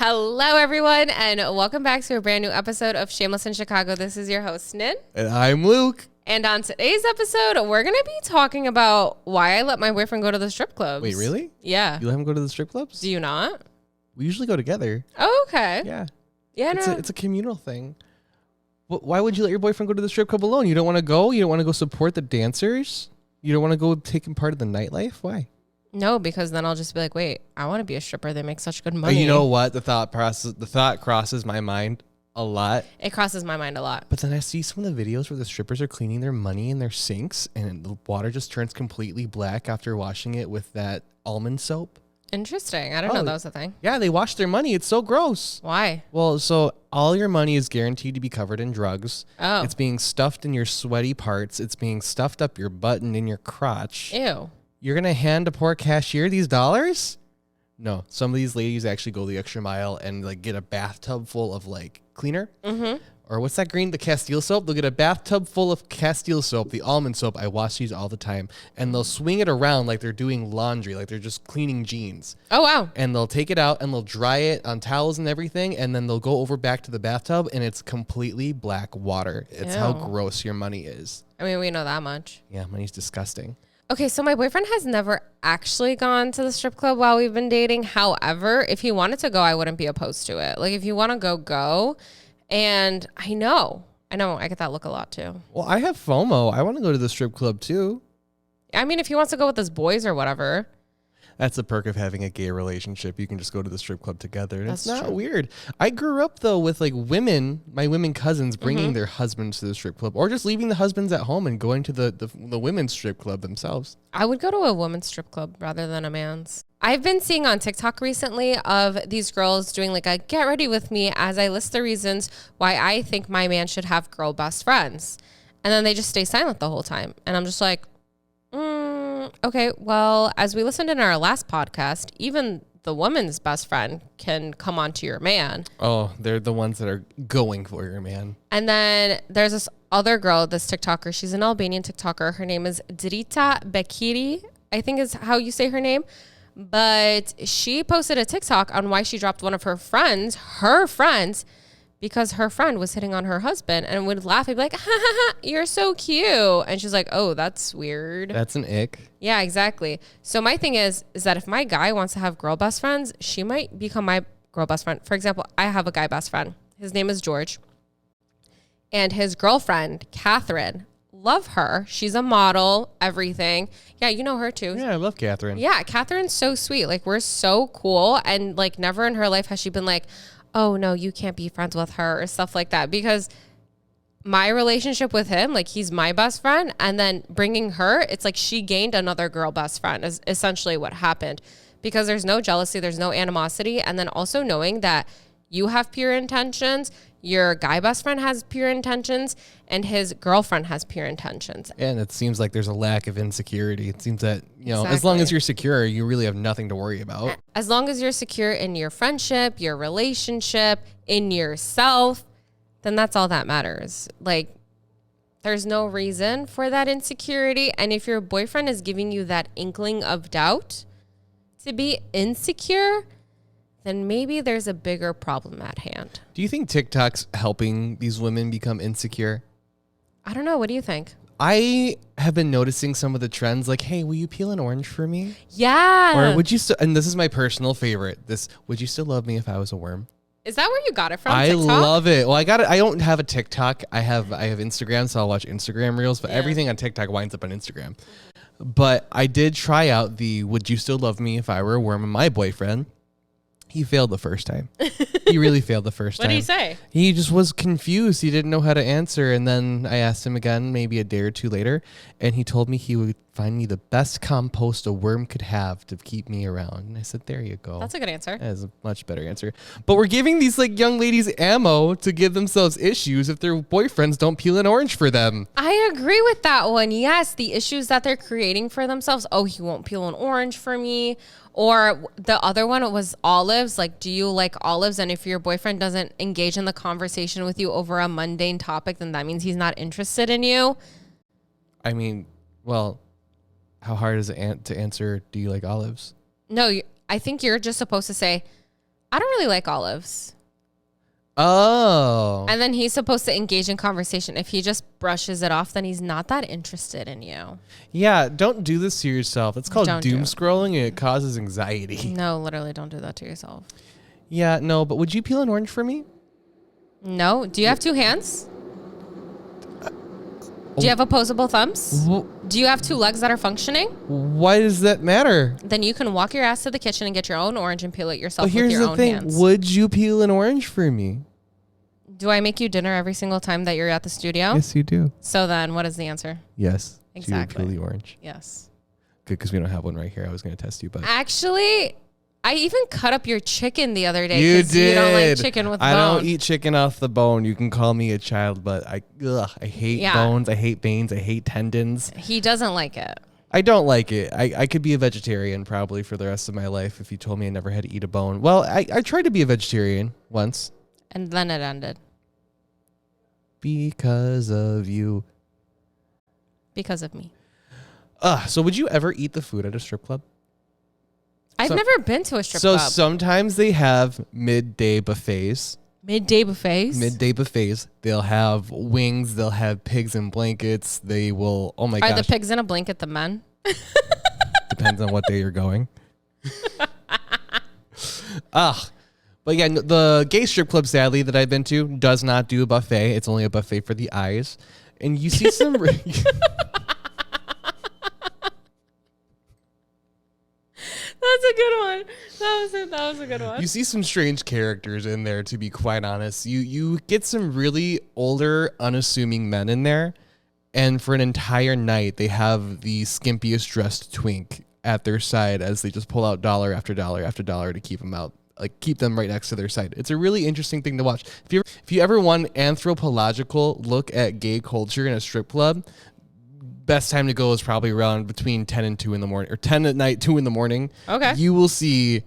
Hello, everyone, and welcome back to a brand new episode of Shameless in Chicago. This is your host, Nin. And I'm Luke. And on today's episode, we're going to be talking about why I let my boyfriend go to the strip clubs. Wait, really? Yeah. You let him go to the strip clubs? Do you not? We usually go together. Oh, okay. Yeah. Yeah, It's a communal thing. Why would you let your boyfriend go to the strip club alone? You don't want to go? You don't want to go support the dancers? You don't want to go take part of the nightlife? Why? No, because then I'll just be like, wait, I want to be a stripper. They make such good money. You know what? The thought crosses my mind a lot. It crosses my mind a lot. But then I see some of the videos where the strippers are cleaning their money in their sinks and the water just turns completely black after washing it with that almond soap. Interesting. I didn't know that was a thing. Yeah, they wash their money. It's so gross. Why? Well, so all your money is guaranteed to be covered in drugs. Oh. It's being stuffed in your sweaty parts. It's being stuffed up your butt and in your crotch. Ew. You're going to hand a poor cashier these dollars? No. Some of these ladies actually go the extra mile and like get a bathtub full of like cleaner. Mm-hmm. Or what's that green? The Castile soap. They'll get a bathtub full of Castile soap, the almond soap. I wash these all the time. And they'll swing it around like they're doing laundry, like they're just cleaning jeans. Oh, wow. And they'll take it out and they'll dry it on towels and everything. And then they'll go over back to the bathtub and it's completely black water. It's how Ew. gross your money is. I mean, we know that much. Yeah, money's disgusting. Okay, so my boyfriend has never actually gone to the strip club while we've been dating. However, if he wanted to go, I wouldn't be opposed to it. Like, if you want to go, go. And I know, I get that look a lot too. Well, I have FOMO. I want to go to the strip club too. I mean, if he wants to go with his boys or whatever. That's the perk of having a gay relationship. You can just go to the strip club together. And That's it's not true. weird. I grew up, though, with like my women cousins bringing their husbands to the strip club or just leaving the husbands at home and going to the women's strip club themselves. I would go to a women's strip club rather than a man's. I've been seeing on TikTok recently of these girls doing like a get ready with me as I list the reasons why I think my man should have girl best friends. And then they just stay silent the whole time. And I'm just like, okay, well, as we listened in our last podcast, even the woman's best friend can come on to your man. Oh, they're the ones that are going for your man. And then there's this other girl, this TikToker. She's an Albanian TikToker. Her name is Drita Bekiri, I think is how you say her name. But she posted a TikTok on why she dropped one of her friends, because her friend was hitting on her husband and would laugh and be like, ha, ha, ha, you're so cute. And she's like, oh, that's weird. That's an ick. Yeah, exactly. So my thing is that if my guy wants to have girl best friends, she might become my girl best friend. For example, I have a guy best friend. His name is George. And his girlfriend, Catherine, love her. She's a model, everything. Yeah, you know her too. Yeah, I love Catherine. Yeah, Catherine's so sweet. Like, we're so cool. And like, never in her life has she been like, oh no, you can't be friends with her or stuff like that. Because my relationship with him, like, he's my best friend. And then bringing her, it's like she gained another girl best friend is essentially what happened. Because there's no jealousy, there's no animosity. And then also knowing that you have pure intentions, your guy best friend has pure intentions, and his girlfriend has pure intentions. And it seems like there's a lack of insecurity. It seems that, as long Exactly. as you're secure, you really have nothing to worry about. As long as you're secure in your friendship, your relationship, in yourself, then that's all that matters. Like, there's no reason for that insecurity. And if your boyfriend is giving you that inkling of doubt to be insecure, then maybe there's a bigger problem at hand. Do you think TikTok's helping these women become insecure? I don't know. What do you think? I have been noticing some of the trends like, hey, will you peel an orange for me? Yeah. Or would you still, and this is my personal favorite, would you still love me if I was a worm? Is that where you got it from? I TikTok? love it. Well, I don't have a TikTok. I have Instagram, so I'll watch Instagram reels, but everything on TikTok winds up on Instagram. But I did try out the would you still love me if I were a worm, and my boyfriend, he failed the first time. He really failed the first time. What did he say? He just was confused. He didn't know how to answer. And then I asked him again, maybe a day or two later, and he told me he would find me the best compost a worm could have to keep me around. And I said, there you go. That's a good answer. That is a much better answer. But we're giving these like young ladies ammo to give themselves issues if their boyfriends don't peel an orange for them. I agree with that one. Yes, the issues that they're creating for themselves. Oh, he won't peel an orange for me. Or the other one was olives. Like, do you like olives? And if your boyfriend doesn't engage in the conversation with you over a mundane topic, then that means he's not interested in you. I mean, well, how hard is it to answer, do you like olives? No, I think you're just supposed to say, I don't really like olives. Oh. And then he's supposed to engage in conversation. If he just brushes it off, then he's not that interested in you. Yeah, don't do this to yourself. It's called doom scrolling, and it causes anxiety. No, literally, don't do that to yourself. Yeah, no, but would you peel an orange for me? No. Do you have two hands? Do you have opposable thumbs? Do you have two legs that are functioning? Why does that matter? Then you can walk your ass to the kitchen and get your own orange and peel it yourself with here's your the own thing. hands. Would you peel an orange for me? Do I make you dinner every single time that you're at the studio? Yes, you do. So then what is the answer? Yes. Exactly. So you would peel the orange. Yes. Good, because we don't have one right here. I was going to test you, but actually, I even cut up your chicken the other day. You did. You don't like chicken with bone. I don't eat chicken off the bone. You can call me a child, but I hate bones. I hate veins. I hate tendons. He doesn't like it. I don't like it. I could be a vegetarian probably for the rest of my life if you told me I never had to eat a bone. Well, I tried to be a vegetarian once. And then it ended. Because of you. Because of me. So would you ever eat the food at a strip club? I've never been to a strip club. So sometimes they have midday buffets. Midday buffets? Midday buffets. They'll have wings. They'll have pigs in blankets. They will, oh my gosh. Are the pigs in a blanket the men? Depends on what day you're going. But yeah, the gay strip club, sadly, that I've been to does not do a buffet. It's only a buffet for the eyes. And you see some... That's a good one. That was a good one. You see some strange characters in there, to be quite honest. You get some really older, unassuming men in there. And for an entire night, they have the skimpiest dressed twink at their side as they just pull out dollar after dollar after dollar to keep them out. Like, keep them right next to their side. It's a really interesting thing to watch. If you ever want an anthropological look at gay culture in a strip club, best time to go is probably around between 10 and 2 in the morning, or 10 at night, 2 in the morning. Okay. You will see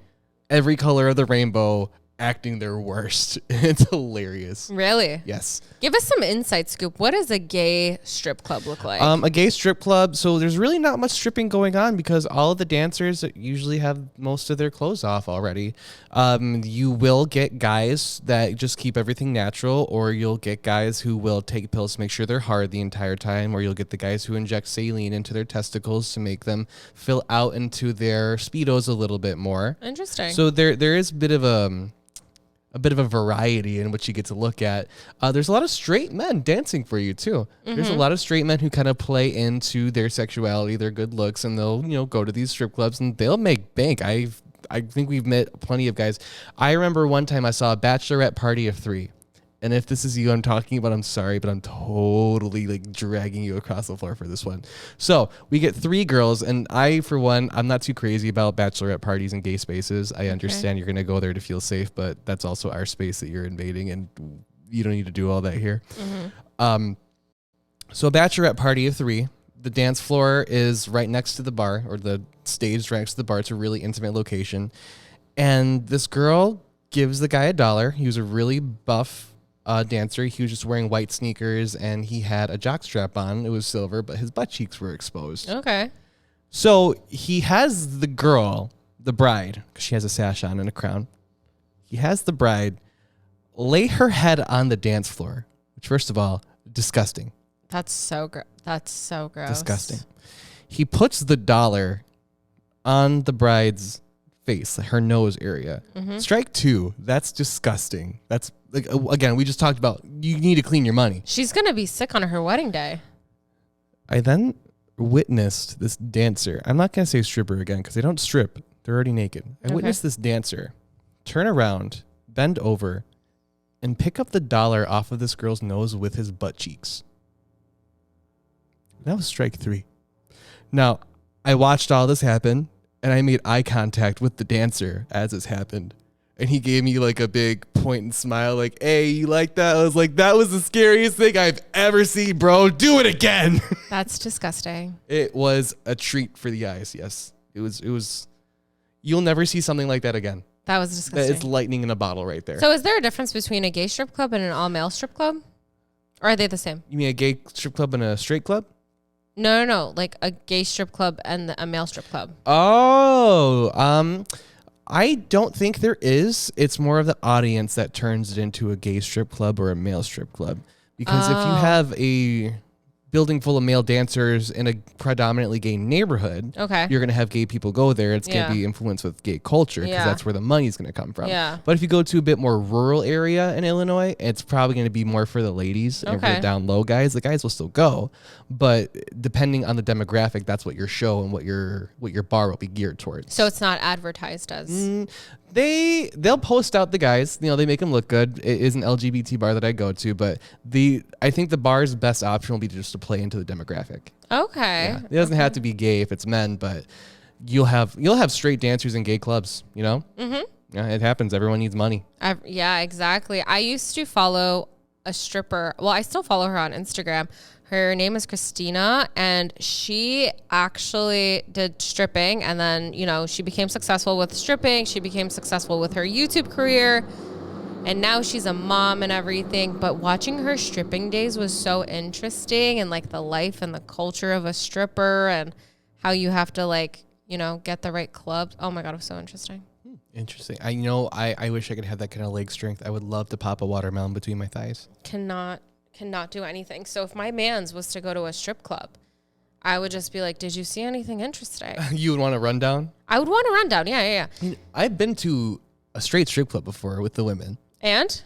every color of the rainbow acting their worst. It's hilarious. Really? Yes. Give us some inside scoop. What does a gay strip club look like? A gay strip club. So there's really not much stripping going on because all of the dancers usually have most of their clothes off already. You will get guys that just keep everything natural, or you'll get guys who will take pills to make sure they're hard the entire time, or you'll get the guys who inject saline into their testicles to make them fill out into their Speedos a little bit more. Interesting. So there is a bit of a variety in which you get to look at. There's a lot of straight men dancing for you too. Mm-hmm. There's a lot of straight men who kind of play into their sexuality, their good looks, and they'll go to these strip clubs and they'll make bank. I think we've met plenty of guys. I remember one time I saw a bachelorette party of 3. And if this is you I'm talking about, I'm sorry, but I'm totally like dragging you across the floor for this one. So we get 3 girls, and I, for one, I'm not too crazy about bachelorette parties and gay spaces. I understand you're going to go there to feel safe, but that's also our space that you're invading, and you don't need to do all that here. Mm-hmm. So a bachelorette party of 3. The dance floor is right next to the bar, or the stage right next to the bar. It's a really intimate location. And this girl gives the guy $1. He was a really buff dancer. He was just wearing white sneakers and he had a jock strap on. It was silver, but his butt cheeks were exposed. Okay. So he has the girl, the bride, because she has a sash on and a crown. He has the bride lay her head on the dance floor, which, first of all, disgusting. That's so gross. Disgusting. He puts the $1 on the bride's face, her nose area. Mm-hmm. Strike 2. That's disgusting. That's like, again, we just talked about you need to clean your money. She's gonna be sick on her wedding day. I then witnessed this dancer. I'm not gonna say stripper again because they don't strip. They're already naked. I witnessed this dancer turn around, bend over, and pick up the $1 off of this girl's nose with his butt cheeks. That was strike 3. Now, I watched all this happen, and I made eye contact with the dancer as this happened. And he gave me like a big point and smile, like, hey, you like that? I was like, that was the scariest thing I've ever seen, bro. Do it again. That's disgusting. It was a treat for the eyes, yes. It was, you'll never see something like that again. That was disgusting. It's lightning in a bottle right there. So is there a difference between a gay strip club and an all-male strip club? Or are they the same? You mean a gay strip club and a straight club? No. Like a gay strip club and a male strip club. Oh, I don't think there is. It's more of the audience that turns it into a gay strip club or a male strip club. Because if you have a building full of male dancers in a predominantly gay neighborhood, you're going to have gay people go there. It's going to be influenced with gay culture because that's where the money's going to come from. Yeah. But if you go to a bit more rural area in Illinois, it's probably going to be more for the ladies and for the down low guys. The guys will still go, but depending on the demographic, that's what your show and what your bar will be geared towards. So it's not advertised as... They'll post out the guys, they make them look good. It is an LGBT bar that I go to, but I think the bar's best option will be just to play into the demographic. Okay. Yeah. It doesn't have to be gay if it's men, but you'll have straight dancers in gay clubs, Mm-hmm. Yeah, it happens. Everyone needs money. Yeah, exactly. I used to follow a stripper. Well, I still follow her on Instagram. Her name is Christina, and she actually did stripping, and then, she became successful with stripping. She became successful with her YouTube career, and now she's a mom and everything. But watching her stripping days was so interesting, and like the life and the culture of a stripper and how you have to get the right clubs. Oh my God, it was so interesting. Interesting. I wish I could have that kind of leg strength. I would love to pop a watermelon between my thighs. Cannot do anything. So if my man's was to go to a strip club, I would just be like, did you see anything interesting? You would want a rundown? I would want a rundown. Yeah. I've been to a straight strip club before with the women. And?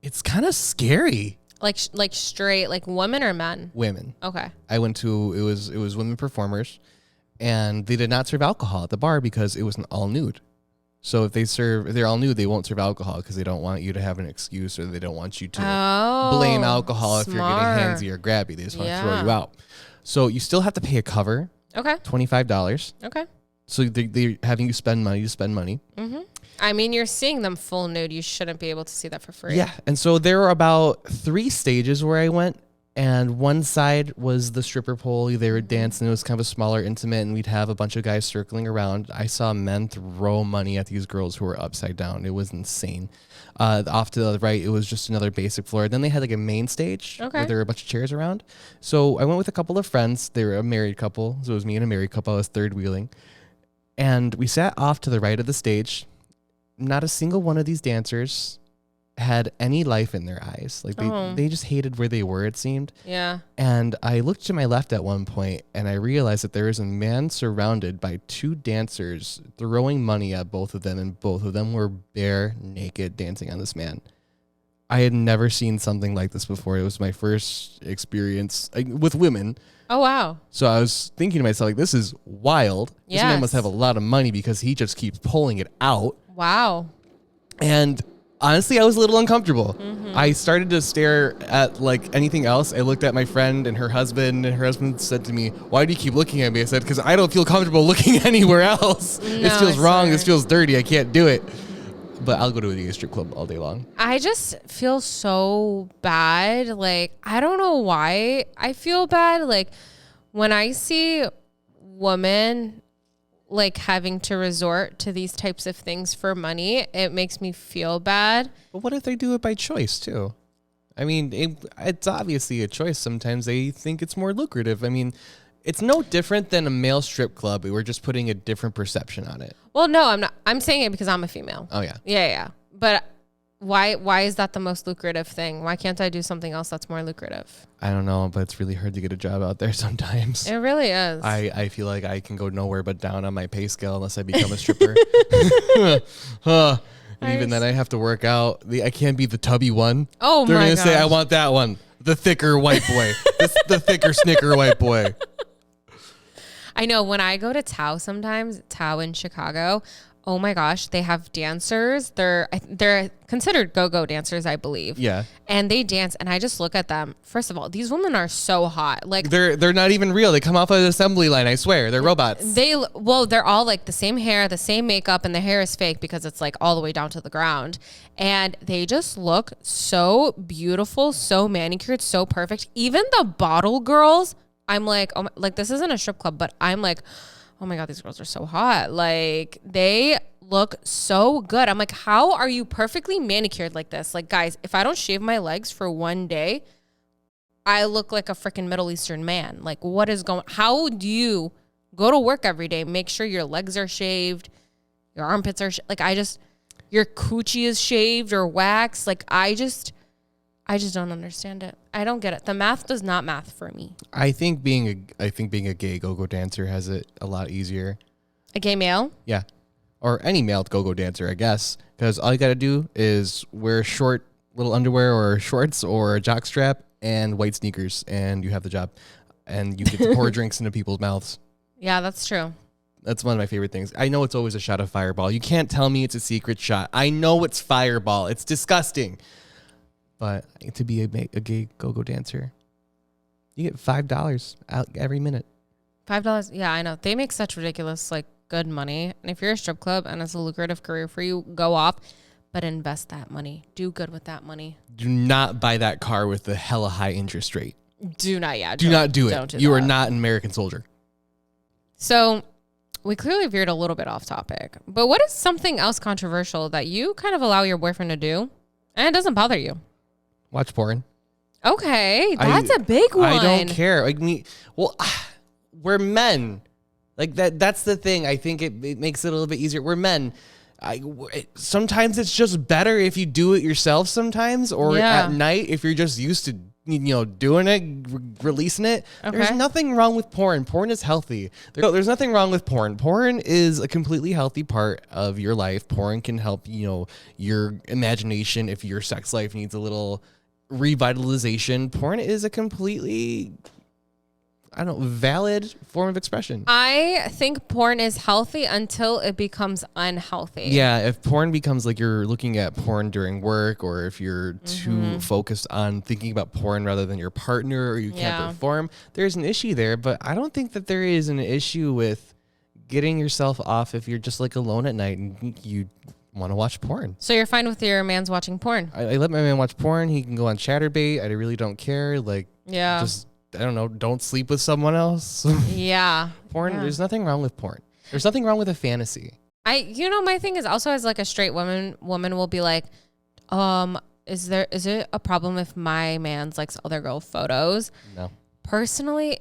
It's kind of scary. Like straight, like women or men? Women. Okay. I went to, it was women performers, and they did not serve alcohol at the bar because it was an all nude. So if they're all nude, they won't serve alcohol because they don't want you to have an excuse, or they don't want you to blame alcohol if you're getting handsy or grabby. They just want to throw you out. So you still have to pay a cover. Okay. $25. Okay. So they're having you spend money to spend money. Mm-hmm. I mean, you're seeing them full nude. You shouldn't be able to see that for free. Yeah. And so there were about 3 stages where I went. And one side was the stripper pole. They were dancing. It was kind of a smaller, intimate, and we'd have a bunch of guys circling around. I saw men throw money at these girls who were upside down. It was insane. Off to the right, it was just another basic floor. Then they had like a main stage where there were a bunch of chairs around. So I went with a couple of friends. They were a married couple. So it was me and a married couple. I was third wheeling. And we sat off to the right of the stage. Not a single one of these dancers had any life in their eyes. Like they just hated where they were, it seemed. Yeah. And I looked to my left at one point and I realized that there was a man surrounded by 2 dancers throwing money at both of them, and both of them were bare naked dancing on this man. I had never seen something like this before. It was my first experience with women. Oh, wow. So I was thinking to myself, like, this is wild. This man must have a lot of money because he just keeps pulling it out. Wow. And honestly, I was a little uncomfortable. Mm-hmm. I started to stare at like anything else. I looked at my friend and her husband said to me, "Why do you keep looking at me?" I said, "Because I don't feel comfortable looking anywhere else. No, this feels wrong. This feels dirty. I can't do it." But I'll go to a gay strip club all day long. I just feel so bad. Like, I don't know why I feel bad. Like, when I see women like having to resort to these types of things for money, it makes me feel bad. But what if they do it by choice too? I mean, it's obviously a choice. Sometimes they think it's more lucrative. I mean, it's no different than a male strip club. We're just putting a different perception on it. Well, no, I'm not. I'm saying it because I'm a female. Oh, yeah. Yeah. But why is that the most lucrative thing? Why can't I do something else that's more lucrative? I don't know, but it's really hard to get a job out there sometimes. It really is. I feel like I can go nowhere but down on my pay scale unless I become a stripper. And even then I have to work out. I can't be the tubby one. Oh, They're my going gosh. to say, I want that one. The thicker white boy. the thicker snicker white boy. I know when I go to Tao sometimes, Tao in Chicago, oh my gosh, they have dancers. They're considered go-go dancers, I believe. Yeah. And they dance, and I just look at them. First of all, these women are so hot. Like they're not even real. They come off an assembly line, I swear. They're robots. They're all like the same hair, the same makeup, and the hair is fake because it's like all the way down to the ground. And they just look so beautiful, so manicured, so perfect. Even the bottle girls, I'm like, oh my, like this isn't a strip club, but I'm like, oh my God, these girls are so hot. Like they look so good. I'm like, how are you perfectly manicured like this? Like, guys, if I don't shave my legs for one day, I look like a freaking Middle Eastern man. Like, what is how do you Go to work every day. Make sure your legs are shaved, your armpits are like your coochie is shaved or waxed. Like I just don't understand it. I don't get it. The math does not math for me. I think being a gay go-go dancer has it a lot easier. A gay male? Yeah. Or any male go-go dancer, I guess. Because all you got to do is wear short little underwear or shorts or a jock strap and white sneakers, and you have the job. And you get to pour drinks into people's mouths. Yeah, that's true. That's one of my favorite things. I know it's always a shot of Fireball. You can't tell me it's a secret shot. I know it's Fireball. It's disgusting. But to be a gay go-go dancer, you get $5 out every minute. $5? Yeah, I know. They make such ridiculous, like, good money. And if you're a strip club and it's a lucrative career for you, go off. But invest that money. Do good with that money. Do not buy that car with the hella high interest rate. Do not, yeah. Do not do it. Don't do you that. are not an American soldier. So we clearly veered a little bit off topic. But what is something else controversial that you kind of allow your boyfriend to do and it doesn't bother you? Watch porn. Okay, that's a big one. I don't care. Like we're men. Like that's the thing. I think it makes it a little bit easier. We're men. Sometimes it's just better if you do it yourself sometimes, or at night if you're just used to doing it, releasing it. Okay. There's nothing wrong with porn. Porn is healthy. There's nothing wrong with porn. Porn is a completely healthy part of your life. Porn can help your imagination if your sex life needs a little revitalization. Porn is a completely valid form of expression. I think porn is healthy until it becomes unhealthy. Yeah, if porn becomes like you're looking at porn during work, or if you're too focused on thinking about porn rather than your partner, or you can't perform, there's an issue there. But I don't think that there is an issue with getting yourself off if you're just like alone at night and you want to watch porn. So you're fine with your man's watching porn? I let my man watch porn. He can go on Chatterbait. I really don't care. Like, just, I don't know, don't sleep with someone else. Yeah. Porn, there's nothing wrong with porn. There's nothing wrong with a fantasy. My thing is also, as like a straight woman will be like, is it a problem if my man's likes other girl photos? No. Personally,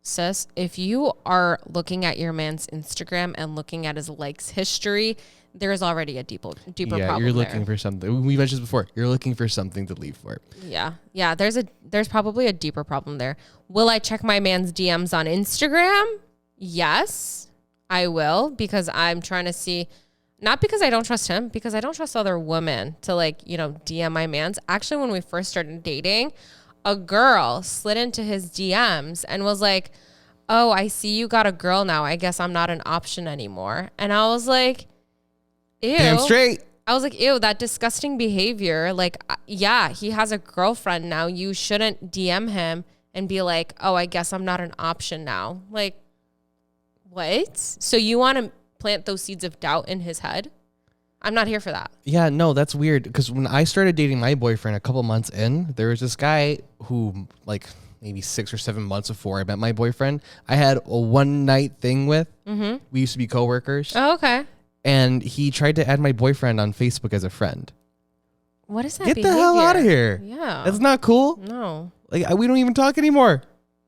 sis, if you are looking at your man's Instagram and looking at his likes history, there's already a deeper problem. Yeah, you're looking for something. We mentioned this before. You're looking for something to leave for. Yeah. There's probably a deeper problem there. Will I check my man's DMs on Instagram? Yes, I will, because I'm trying to see, not because I don't trust him, because I don't trust other women to DM my man's. Actually, when we first started dating, a girl slid into his DMs and was like, "Oh, I see you got a girl now. I guess I'm not an option anymore." And I was like, ew. Damn straight. I was like, ew, that disgusting behavior. Like, yeah, he has a girlfriend now. You shouldn't DM him and be like, "Oh, I guess I'm not an option now." Like, what? So you want to plant those seeds of doubt in his head? I'm not here for that. Yeah, no, that's weird. Because when I started dating my boyfriend a couple months in, there was this guy who, like, maybe 6 or 7 months before I met my boyfriend, I had a one night thing with. Mm-hmm. We used to be coworkers. Oh, okay. And he tried to add my boyfriend on Facebook as a friend. What is that? Get the hell out of here. Yeah. That's not cool. No. Like, we don't even talk anymore.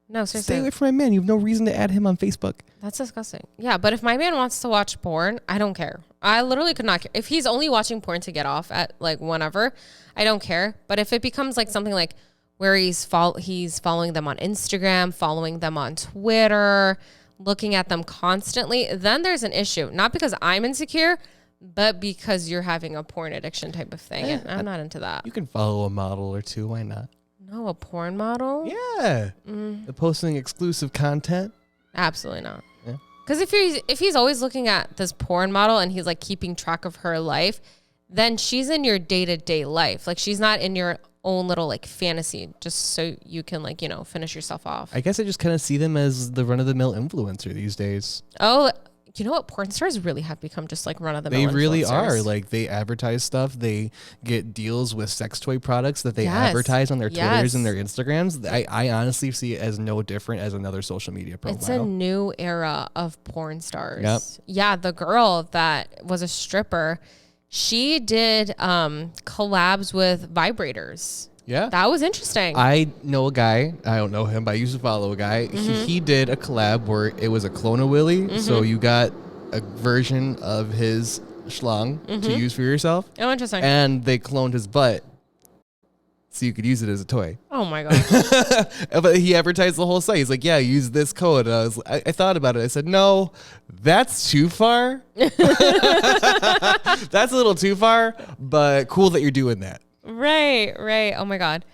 No, seriously. Stay away from my man. You have no reason to add him on Facebook. That's disgusting. Yeah, but if my man wants to watch porn, I don't care. I literally could not care. If he's only watching porn to get off at like whenever, I don't care. But if it becomes like something like where he's following them on Instagram, following them on Twitter, looking at them constantly, then there's an issue. Not because I'm insecure, but because you're having a porn addiction type of thing. And I'm not into that. You can follow a model or two. Why not? No, a porn model? Yeah. Posting exclusive content? Absolutely not. Yeah. Because if he's always looking at this porn model and he's like keeping track of her life, then she's in your day-to-day life. Like, she's not in your own little like fantasy just so you can like, finish yourself off. I guess I just kind of see them as the run-of-the-mill influencer these days. Oh, you know what? Porn stars really have become just like run-of-the-mill influencers. They really are. Like, they advertise stuff. They get deals with sex toy products that they advertise on their Twitters and their Instagrams. I honestly see it as no different as another social media profile. It's a new era of porn stars. Yep. Yeah, the girl that was a stripper, she did collabs with vibrators. Yeah. That was interesting. I know a guy. I don't know him, but I used to follow a guy. He did a collab where it was a clone of Willie. So you got a version of his schlong to use for yourself. Oh, interesting. And they cloned his butt so you could use it as a toy. Oh my gosh. But he advertised the whole site. He's like, yeah, use this code. I thought about it. I said, no, that's too far. That's a little too far, but cool that you're doing that. Right. Oh my God.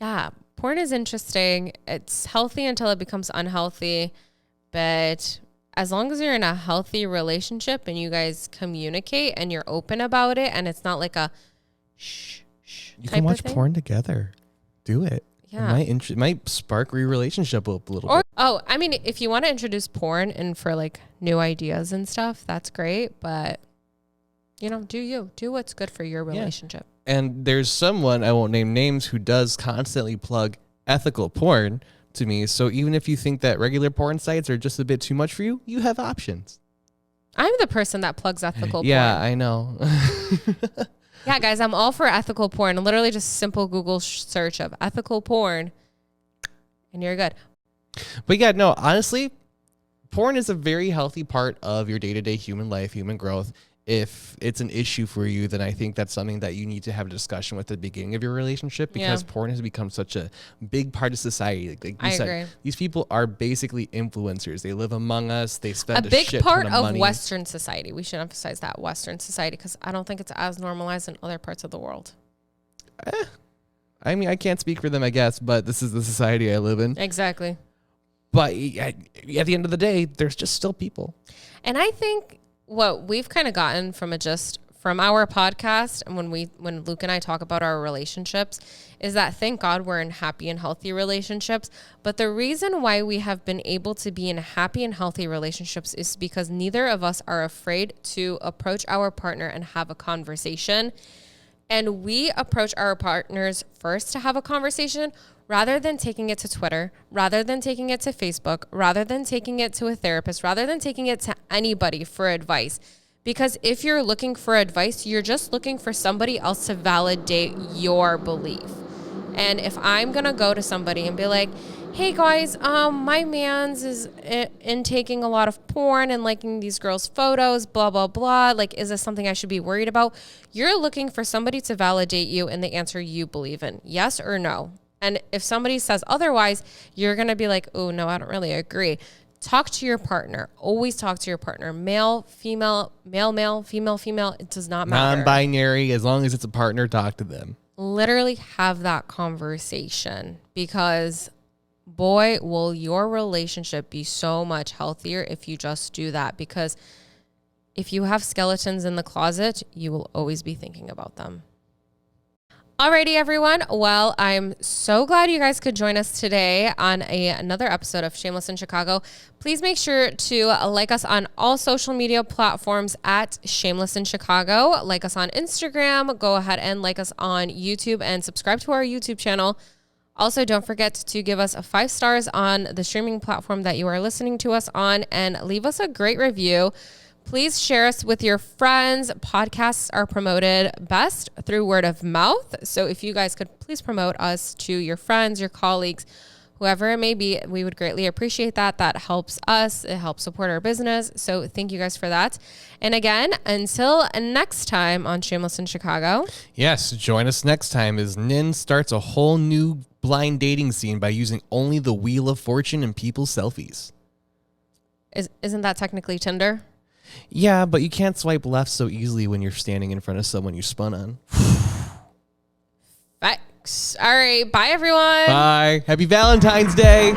Yeah. Porn is interesting. It's healthy until it becomes unhealthy. But as long as you're in a healthy relationship and you guys communicate and you're open about it and it's not like a shh. You can watch porn together. Do it. Yeah. It might spark your relationship up a little bit. I mean, if you want to introduce porn and for like new ideas and stuff, that's great. But, do what's good for your relationship. Yeah. And there's someone, I won't name names, who does constantly plug ethical porn to me. So even if you think that regular porn sites are just a bit too much for you, you have options. I'm the person that plugs ethical porn. Yeah, I know. Yeah, guys, I'm all for ethical porn. Literally just simple Google search of ethical porn and you're good. But yeah, no, honestly, porn is a very healthy part of your day-to-day human life, human growth. If it's an issue for you, then I think that's something that you need to have a discussion with at the beginning of your relationship, because porn has become such a big part of society. Like you said, agree. These people are basically influencers. They live among us. They spend a big part of money. Western society. We should emphasize that Western society, because I don't think it's as normalized in other parts of the world. I mean, I can't speak for them, I guess, but this is the society I live in. Exactly. But at the end of the day, there's just still people. And I think what we've kind of gotten from from our podcast, and when Luke and I talk about our relationships, is that thank God we're in happy and healthy relationships. But the reason why we have been able to be in happy and healthy relationships is because neither of us are afraid to approach our partner and have a conversation. And we approach our partners first to have a conversation, rather than taking it to Twitter, rather than taking it to Facebook, rather than taking it to a therapist, rather than taking it to anybody for advice. Because if you're looking for advice, you're just looking for somebody else to validate your belief. And if I'm going to go to somebody and be like, hey guys, my man's is intaking a lot of porn and liking these girls' photos, blah, blah, blah. Like, is this something I should be worried about? You're looking for somebody to validate you and the answer you believe in, yes or no. And if somebody says otherwise, you're going to be like, oh, no, I don't really agree. Talk to your partner. Always talk to your partner. Male, female, male, female. It does not matter. Non-binary, as long as it's a partner, talk to them. Literally have that conversation, because boy, will your relationship be so much healthier if you just do that. Because if you have skeletons in the closet, you will always be thinking about them. Alrighty, everyone. Well, I'm so glad you guys could join us today on another episode of Shameless in Chicago. Please make sure to like us on all social media platforms at Shameless in Chicago. Like us on Instagram. Go ahead and like us on YouTube and subscribe to our YouTube channel. Also, don't forget to give us 5 stars on the streaming platform that you are listening to us on, and leave us a great review. Please share us with your friends. Podcasts are promoted best through word of mouth. So if you guys could please promote us to your friends, your colleagues, whoever it may be, we would greatly appreciate that. That helps us. It helps support our business. So thank you guys for that. And again, until next time on Shameless in Chicago. Yes, join us next time as Nin starts a whole new blind dating scene by using only the Wheel of Fortune and people's selfies. Isn't that technically Tinder? Yeah, but you can't swipe left so easily when you're standing in front of someone you spun on. Facts. All right. Bye, everyone. Bye. Happy Valentine's Day.